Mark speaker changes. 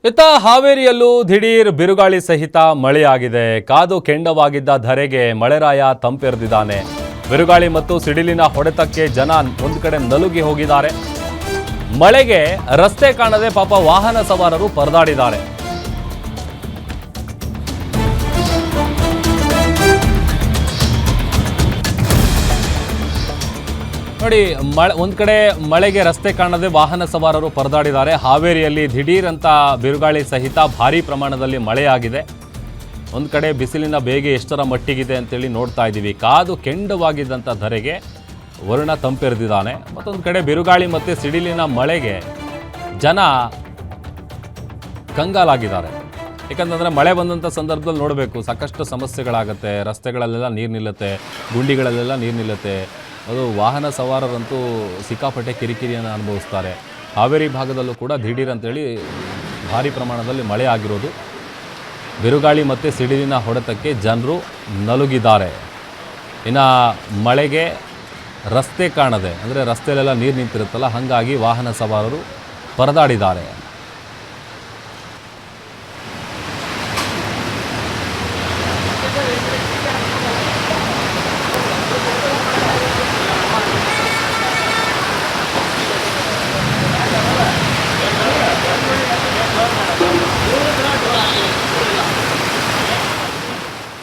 Speaker 1: ಇತ್ತ ಹಾವೇರಿಯಲ್ಲೂ ದಿಢೀರ್ ಬಿರುಗಾಳಿ ಸಹಿತ ಮಳೆಯಾಗಿದೆ. ಕಾದು ಕೆಂಡವಾಗಿದ್ದ ಧರೆಗೆ ಮಳೆರಾಯ ತಂಪೆರೆದಿದ್ದಾನೆ. ಬಿರುಗಾಳಿ ಮತ್ತು ಸಿಡಿಲಿನ ಹೊಡೆತಕ್ಕೆ ಜನ ಒಂದು ಕಡೆ ನಲುಗಿ ಹೋಗಿದ್ದಾರೆ. ಮಳೆಗೆ ರಸ್ತೆ ಕಾಣದೆ ಪಾಪ ವಾಹನ ಸವಾರರು ಪರದಾಡಿದ್ದಾರೆ. ನೋಡಿ, ಒಂದು ಕಡೆ ಮಳೆಗೆ ರಸ್ತೆ ಕಾಣದೆ ವಾಹನ ಸವಾರರು ಪರದಾಡಿದ್ದಾರೆ. ಹಾವೇರಿಯಲ್ಲಿ ದಿಢೀರ್ ಅಂತ ಬಿರುಗಾಳಿ ಸಹಿತ ಭಾರೀ ಪ್ರಮಾಣದಲ್ಲಿ ಮಳೆಯಾಗಿದೆ. ಒಂದು ಕಡೆ ಬಿಸಿಲಿನ ಬೇಗೆ ಎಷ್ಟರ ಮಟ್ಟಿಗಿದೆ ಅಂತೇಳಿ ನೋಡ್ತಾ ಇದ್ದೀವಿ. ಕಾದು ಕೆಂಡವಾಗಿದ್ದಂಥ ಧರೆಗೆ ವರುಣ ತಂಪೆರೆದಿದ್ದಾನೆ. ಮತ್ತೊಂದು ಕಡೆ ಬಿರುಗಾಳಿ ಮತ್ತು ಸಿಡಿಲಿನ ಮಳೆಗೆ ಜನ ಕಂಗಾಲಾಗಿದ್ದಾರೆ. ಯಾಕಂತಂದರೆ ಮಳೆ ಬಂದಂಥ ಸಂದರ್ಭದಲ್ಲಿ ನೋಡಬೇಕು, ಸಾಕಷ್ಟು ಸಮಸ್ಯೆಗಳಾಗುತ್ತೆ. ರಸ್ತೆಗಳಲ್ಲೆಲ್ಲ ನೀರು ನಿಲ್ಲುತ್ತೆ, ಗುಂಡಿಗಳಲ್ಲೆಲ್ಲ ನೀರು ನಿಲ್ಲುತ್ತೆ. ಅದು ವಾಹನ ಸವಾರರಂತೂ ಸಿಕ್ಕಾಪಟ್ಟೆ ಕಿರಿಕಿರಿಯನ್ನು ಅನುಭವಿಸ್ತಾರೆ. ಹಾವೇರಿ ಭಾಗದಲ್ಲೂ ಕೂಡ ದಿಢೀರ್ ಅಂತೇಳಿ ಭಾರೀ ಪ್ರಮಾಣದಲ್ಲಿ ಮಳೆ ಆಗಿರೋದು. ಬಿರುಗಾಳಿ ಮತ್ತು ಸಿಡಿಲಿನ ಹೊಡೆತಕ್ಕೆ ಜನರು ನಲುಗಿದ್ದಾರೆ. ಇನ್ನು ಮಳೆಗೆ ರಸ್ತೆ ಕಾಣದೆ, ಅಂದರೆ ರಸ್ತೆಯಲ್ಲೆಲ್ಲ ನೀರು ನಿಂತಿರುತ್ತಲ್ಲ, ಹಾಗಾಗಿ ವಾಹನ ಸವಾರರು ಪರದಾಡಿದ್ದಾರೆ.